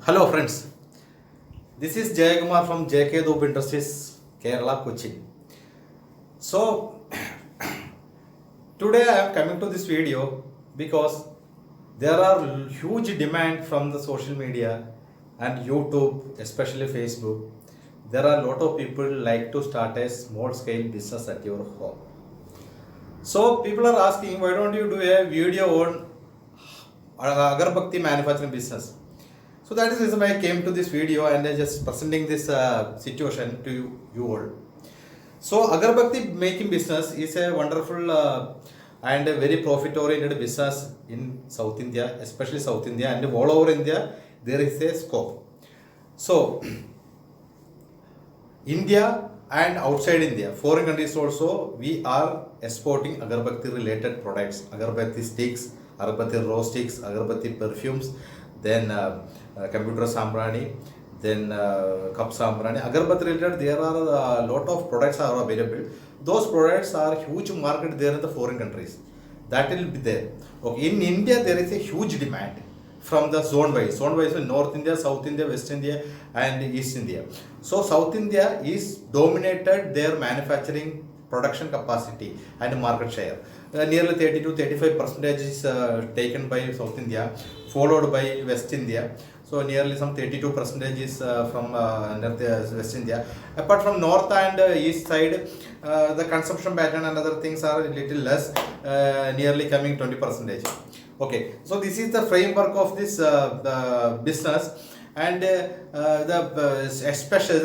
Hello friends, this is Jayakumar from JK Dope Industries, Kerala, Cochin. So today I am coming to this video because there are huge demand from the social media and YouTube, especially Facebook. There are a lot of people like to start a small scale business at your home. So people are asking, why don't you do a video on agarbakti manufacturing business? So that is the reason why I came to this video and I just presenting this situation to you all. So agarbakti making business is a wonderful and a very profit oriented business in South India, especially South India, and all over India there is a scope. So India and outside India, foreign countries also, we are exporting agarbakti related products, agarbakti sticks, agarbakti raw sticks, agarbakti perfumes, then computer sambrani, then cup sambrani. Agarbakti related, there are a lot of products are available. Those products are huge market there in the foreign countries. That will be there. Okay. In India, there is a huge demand from the zone wise. Zone wise, North India, South India, West India, and East India. So South India is dominated their manufacturing production capacity and market share. Nearly 30 to 35% is taken by South India, followed by West India. So nearly some 32% is from West India. Apart from North and East side, the consumption pattern and other things are a little less, nearly coming 20%. Okay, so this is the framework of this business, and the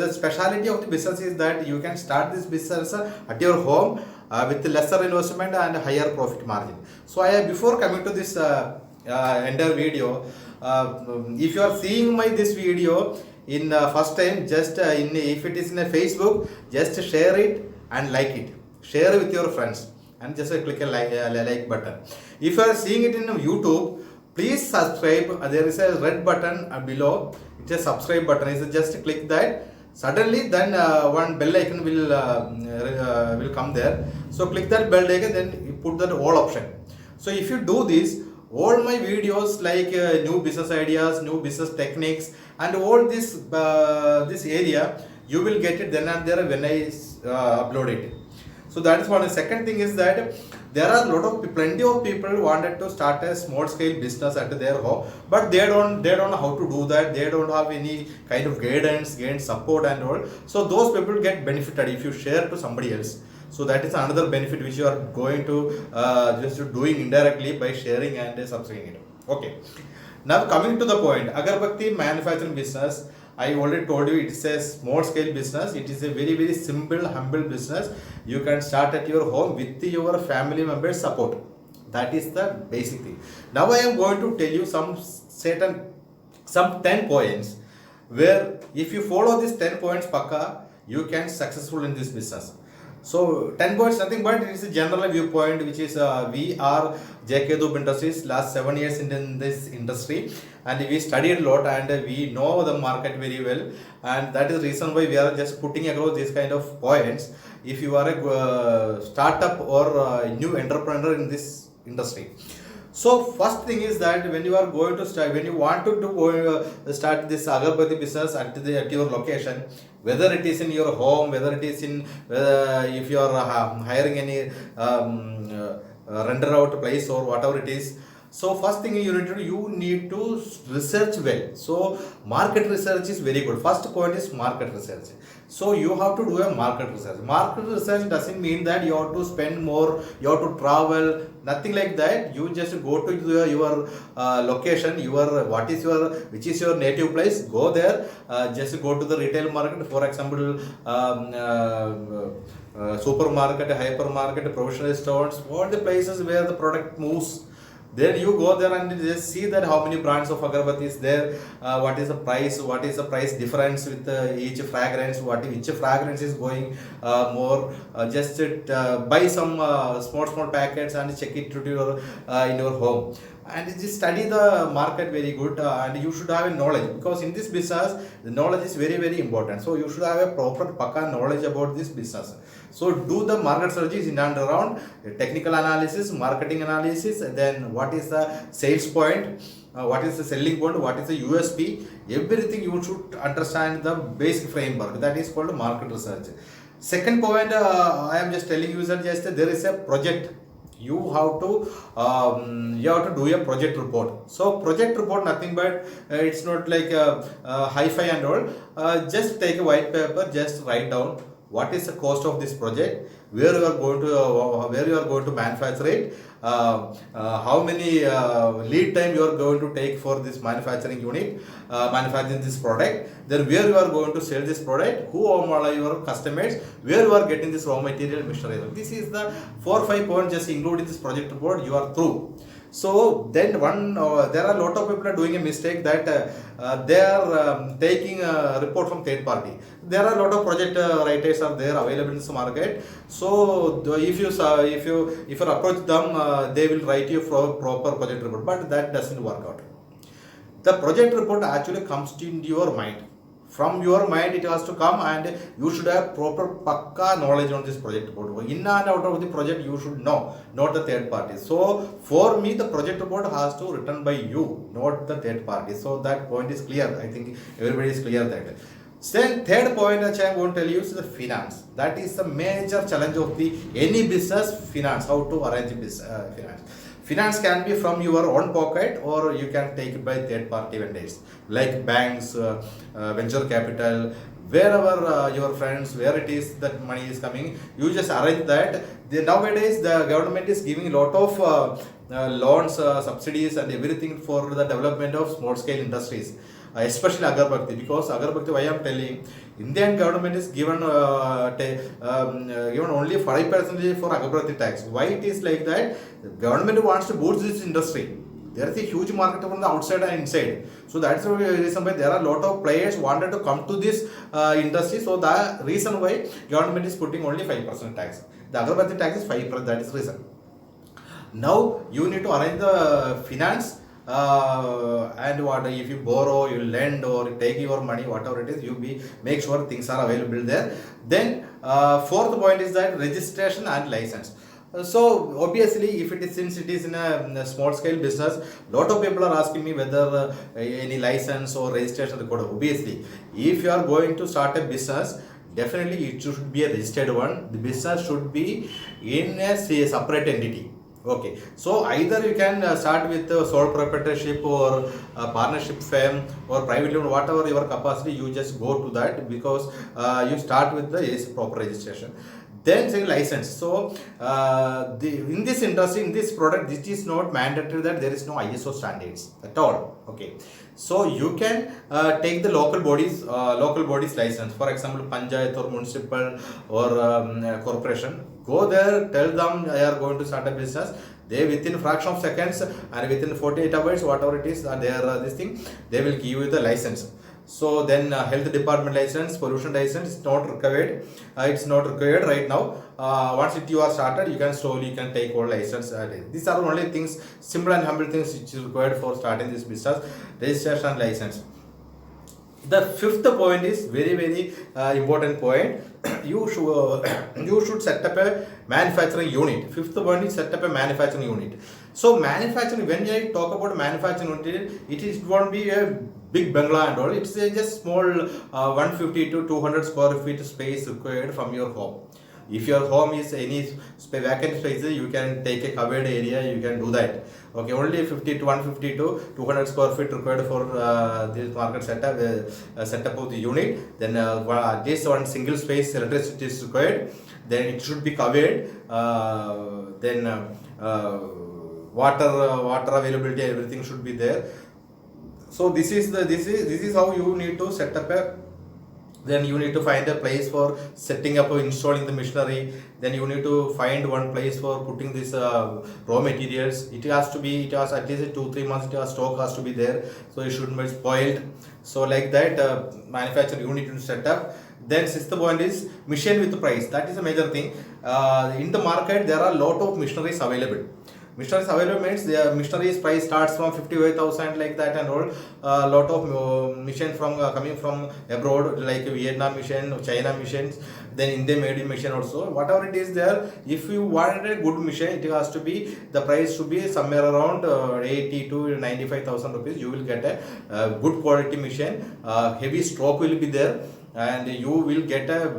speciality of the business is that you can start this business at your home with lesser investment and higher profit margin. So before coming to this entire video, if you are seeing my this video in first time, just if it is in a Facebook, just share it and like it, share with your friends, and just click a like button. If you are seeing it in YouTube, please subscribe. There is a red button below. It's a subscribe button. Is just click that. Suddenly, then one bell icon will come there. So click that bell icon. Then you put that all option. So if you do this, all my videos like new business ideas, new business techniques, and all this area, you will get it then and there when I upload it. So that is one. The second thing is that there are plenty of people wanted to start a small scale business at their home, but they don't know how to do that. They don't have any kind of guidance, support and all. So those people get benefited if you share to somebody else. So that is another benefit which you are going to just doing indirectly by sharing and subscribing it. Okay. Now coming to the point, agarbakti manufacturing business. I already told you it's a small scale business. It is a very simple, humble business. You can start at your home with your family members' support. That is the basic thing. Now I am going to tell you some 10 points where if you follow these 10 points, pakka, you can successful in this business. So 10 points nothing but it is a general viewpoint which is we are JK Dope Industries last 7 years in this industry, and we studied a lot and we know the market very well, and that is the reason why we are just putting across these kind of points. If you are a startup or a new entrepreneur in this industry. So first thing is that when you are going to start, when you want to start this agarbakti business at your location, whether it is in your home, whether it is in if you are hiring any render out place or whatever it is. So first thing you need to research well. So market research is very good. First point is market research. So you have to do a market research. Market research doesn't mean that you have to spend more, you have to travel, nothing like that. You just go to your location, which is your native place. Go there, just go to the retail market. For example, supermarket, hypermarket, provisional stores, all the places where the product moves. Then you go there and just see that how many brands of agarbatti is there, what is the price difference with each fragrance, which fragrance is going more, just buy some small packets and check it to your in your home, and just study the market very good, and you should have a knowledge, because in this business the knowledge is very important. So you should have a proper pakka knowledge about this business. So do the market strategies in and around technical analysis, marketing analysis, then what is the sales point, what is the selling point, what is the USP, everything you should understand the basic framework. That is called market research. Second point, I am just telling you that just there is a project. You have to do a project report. So project report nothing but it's not like hi-fi and all. Just take a white paper, just write down what is the cost of this project, where you are going to manufacture it, how many lead time you are going to take for this manufacturing unit, manufacturing this product, then where you are going to sell this product, who are your customers, where you are getting this raw material, machinery. This is the 4 or 5 points. Just include in this project report, you are through. So then there are a lot of people are doing a mistake that they are taking a report from third party. There are a lot of project writers are there available in this market. So if you approach them, they will write you for proper project report, but that doesn't work out. The project report actually comes into your mind. From your mind it has to come, and you should have proper pakka knowledge on this project report. In and out of the project you should know, not the third party. So for me the project report has to written by you, not the third party. So that point is clear. I think everybody is clear that. Then third point which I am going to tell you is the finance. That is the major challenge of the any business, finance. How to arrange finance. Finance can be from your own pocket, or you can take it by third party vendors like banks, venture capital, wherever your friends, where it is that money is coming, you just arrange that. Nowadays the government is giving a lot of loans, subsidies and everything for the development of small scale industries. Especially Agarbakti, because Agarbakti, why I am telling, Indian government is given given only 5% for Agarbakti tax. Why it is like that? The government wants to boost this industry. There is a huge market from the outside and inside. So that's the reason why there are a lot of players wanted to come to this industry. So the reason why government is putting only 5% tax. The Agarbakti tax is 5%. That is the reason. Now you need to arrange the finance. And what if you borrow, you lend, or take your money, whatever it is, make sure things are available there. Then fourth point is that registration and license. So obviously, if it is, since it is in a small scale business, lot of people are asking me whether any license or registration required. Obviously, if you are going to start a business, definitely it should be a registered one. The business should be in a separate entity. Okay, so either you can start with sole proprietorship or partnership firm or private limited, whatever your capacity, you just go to that, because you start with the proper registration. Then say license. So in this industry, in this product, it is not mandatory that there is no ISO standards at all. Okay, so you can take the local bodies license. For example, Panchayat or municipal or corporation. Go there, tell them I are going to start a business. They within fraction of seconds and within 48 hours, whatever it is, they are this thing, they will give you the license. So then health department license, pollution license is not required. It's not required right now. Once you are started, you can take all license. These are only things, simple and humble things which is required for starting this business: registration and license. The fifth point is very important point. You should set up a manufacturing unit. Fifth point is set up a manufacturing unit. So manufacturing, when I talk about manufacturing unit, it won't be a big bungalow and all. It's just small 150 to 200 square feet space required from your home. If your home is any vacant spaces, you can take a covered area, you can do that. Okay, only 50 to 150 to 200 square feet required for this market setup of the unit. Then at least one single space electricity is required. Then it should be covered. Then water availability, everything should be there. So this is how you need to set up a. Then you need to find a place for setting up or installing the machinery. Then you need to find one place for putting this raw materials. It has at least 2-3 months stock has to be there, so it shouldn't be spoiled. So like that, manufacturing unit to set up. Then sixth point is machine with price. That is a major thing. In the market there are a lot of machineries available. Machineries available means the machineries price starts from 55,000 like that and all. Lot of machine from coming from abroad like Vietnam machine, China machines, then India made in machine also. Whatever it is there, if you want a good machine, it has to be, the price should be somewhere around 80 to 95,000 rupees. You will get a good quality machine. Heavy stroke will be there, and you will get a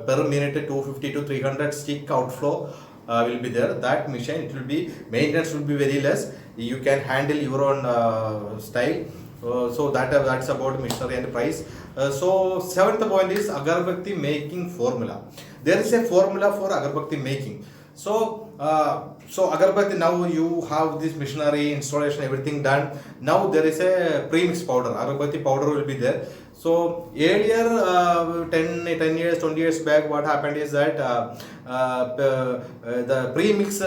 per minute 250 to 300 stick outflow will be there. That machine, it will be, maintenance will be very less. You can handle your own style. So that's about machinery and price. So seventh point is agarbatti making formula. There is a formula for agarbatti making. So agarbatti, now you have this machinery installation, everything done. Now there is a premix powder, agarbatti powder will be there. So earlier 10 years, 20 years back, what happened is that the premix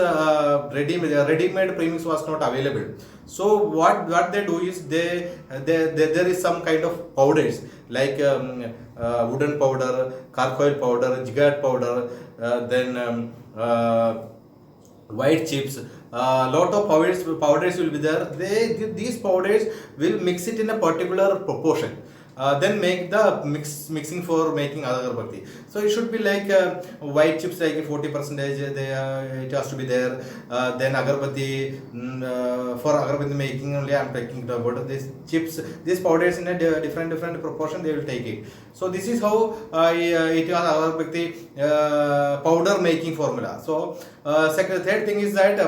ready-made premix was not available. So what they do is there is some kind of powders like wooden powder, charcoal powder, jigad powder, then white chips. Lot of powders will be there. These powders will mix it in a particular proportion. Then make the mixing for making agarbatti. So it should be like white chips like 40%. It has to be there. Then agarbatti, for agarbatti making only I am talking about these chips. These powders in a different proportion they will take it. So this is how it is agarbatti powder making formula. So third thing is that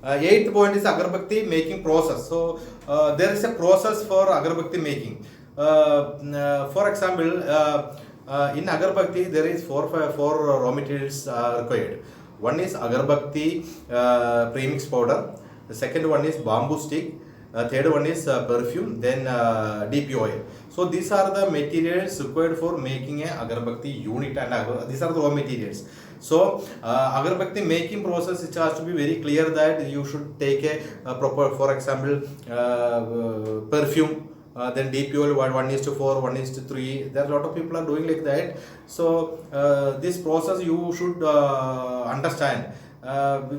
eighth point is agarbatti making process. So there is a process for agarbatti making. For example, in agarbatti there is four raw materials required. One is agarbatti premix powder. The second one is bamboo stick. Third one is perfume. Then DP oil. So these are the materials required for making a agarbatti unit, and these are the raw materials. So agarbatti making process, it has to be very clear that you should take a proper, for example, perfume. Then DP oil 1:4, 1:3. There are a lot of people are doing like that. So this process you should understand.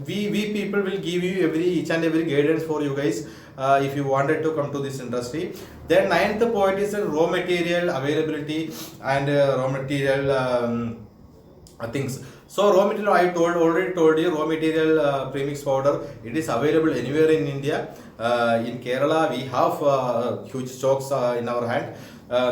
We people will give you each and every guidance for you guys if you wanted to come to this industry. Then ninth point is raw material availability and raw material things. So raw material, I already told you, raw material premix powder, it is available anywhere in India. In Kerala we have huge stocks in our hand.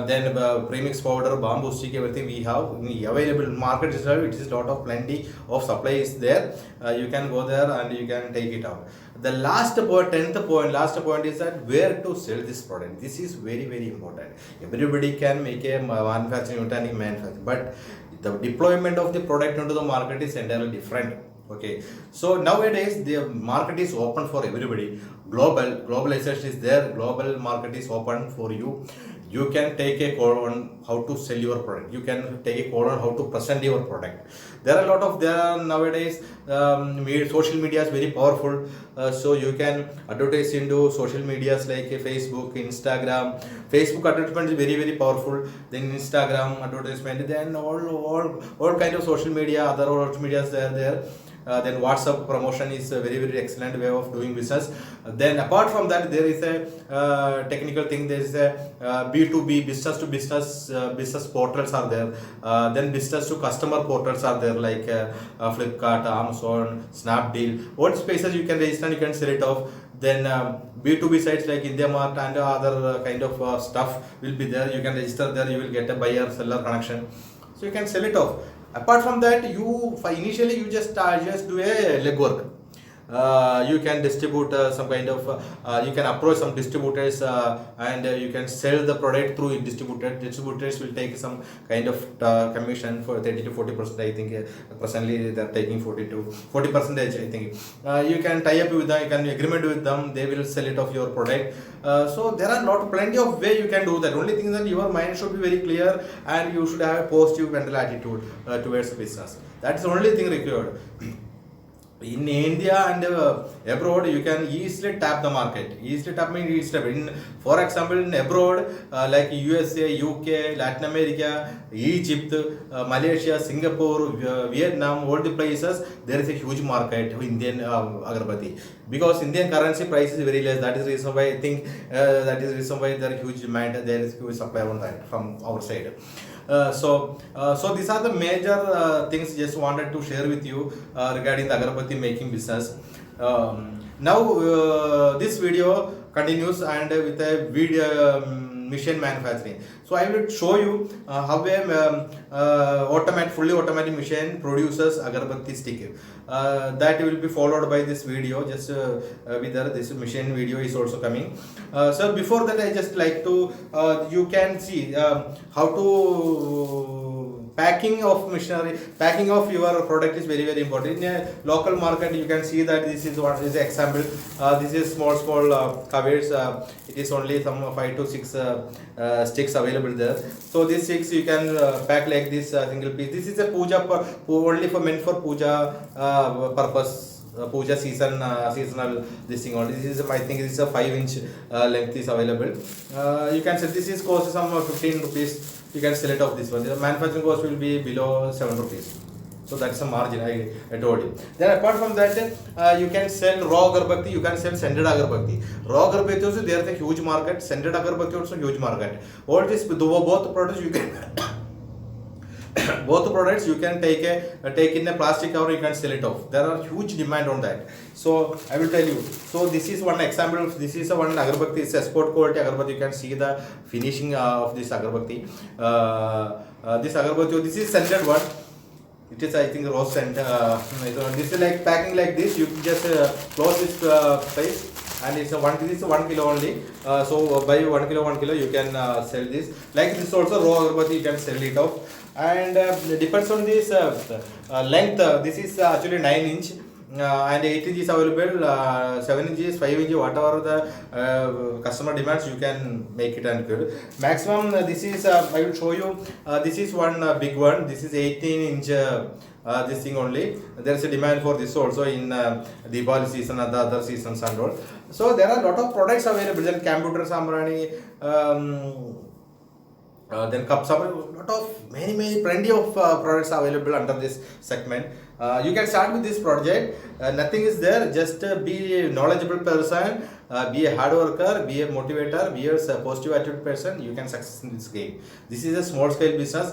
Then premix powder, bamboo stick, everything we have available in market itself. It is lot of plenty of supply is there. You can go there and you can take it out. The last point is that where to sell this product. This is very important. Everybody can make a manufacturing unit, but the deployment of the product into the market is entirely different. Okay, so nowadays the market is open for everybody. Globalization is there. Global market is open for you. You can take a call on how to sell your product. You can take a call on how to present your product. There are a lot of nowadays. Social media is very powerful. So you can advertise into social medias like Facebook, Instagram. Facebook advertisement is very powerful. Then Instagram advertisement. Then all kind of social media, other social medias they are there. Then WhatsApp promotion is a very excellent way of doing business. Then apart from that, there is a technical thing. There is a B2B, business to business business portals are there. Then business to customer portals are there like Flipkart, Amazon, Snapdeal. What spaces you can register and you can sell it off. Then B2B sites like IndiaMart and other kind of stuff will be there. You can register there. You will get a buyer seller connection. So you can sell it off. Apart from that, initially you just do a legwork. You can distribute some kind of you can approach some distributors and you can sell the product through distributors will take some kind of commission for 30 to 40%. I think presently they are taking 40 to 40%. I think you can tie up with them, you can agreement with them, they will sell it of your product. So there are plenty of way you can do that. Only thing is that your mind should be very clear and you should have a positive mental attitude towards business. That's the only thing required. in India and abroad, you can easily tap the market. Easily tap means easily. For example, in abroad, like USA, UK, Latin America, Egypt, Malaysia, Singapore, Vietnam, all the places, there is a huge market for Indian agarbatti. Because Indian currency price is very less. That is the reason why I think that is the reason why there is huge demand. There is huge supply on that from our side. So these are the major things just wanted to share with you regarding the agarbatti making business. Now this video continues and with a video machine manufacturing. So I will show you how a fully automatic machine produces agarbatti stick. That will be followed by this video. Just with this machine video is also coming. So before that, I just like to you can see how to packing of machinery, packing of your product is very important. In a local market, you can see that this is what is example. This is small covers. It is only some 5 to 6 sticks available there. So these sticks you can pack like this single piece. This is a puja only for meant for puja purpose. Puja seasonal this thing only. This is I think this is a 5-inch length is available. You can say this is cost some 15 rupees. You can sell it off this one. The manufacturing cost will be below 7 rupees. So that's a margin I told you. Then apart from that, you can sell raw agarbatti, you can sell scented agarbatti. Raw agarbatti also there is a huge market. Scented agarbatti also huge market. All this both products you can both products you can take in a plastic cover, you can sell it off. There are huge demand on that. So I will tell you. So this is one example. This is one agarbatti. It's a sport quality agarbatti. You can see the finishing of this agarbatti. This agarbatti. This is scented one. It is I think rose scent. This is like packing like this. You just close this place. And it's this is 1 kilo only. So by 1 kilo you can sell this. Like this also raw agarbatti you can sell it off. And depends on this length. This is actually 9-inch. And 8 inches available, 7 inches, 5 inches, whatever the customer demands, you can make it and good. Maximum, this is, I will show you, this is one big one, this is 18-inch. This thing only. There is a demand for this also in the Diwali season and the other seasons and all. So there are a lot of products available. Then computer samrani, then cups are a lot of many plenty of products available under this segment. You can start with this project. Nothing is there. Just be a knowledgeable person, be a hard worker, be a motivator, be a positive attitude person. You can succeed in this game. This is a small scale business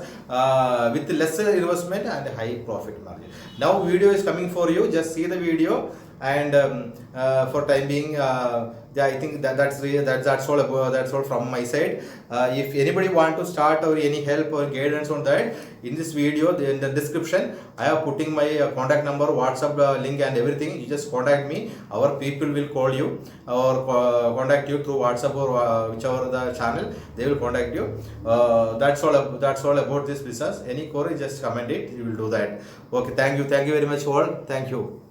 with lesser investment and a high profit margin. Now video is coming for you. Just see the video. And for time being, I think that's all from my side. If anybody want to start or any help or guidance on that, in this video in the description I have putting my contact number, WhatsApp link and everything. You just contact me. Our people will call you or contact you through WhatsApp or whichever the channel they will contact you. That's all about this business. Any query, just comment it. You will do that. Okay, thank you very much all. Thank you.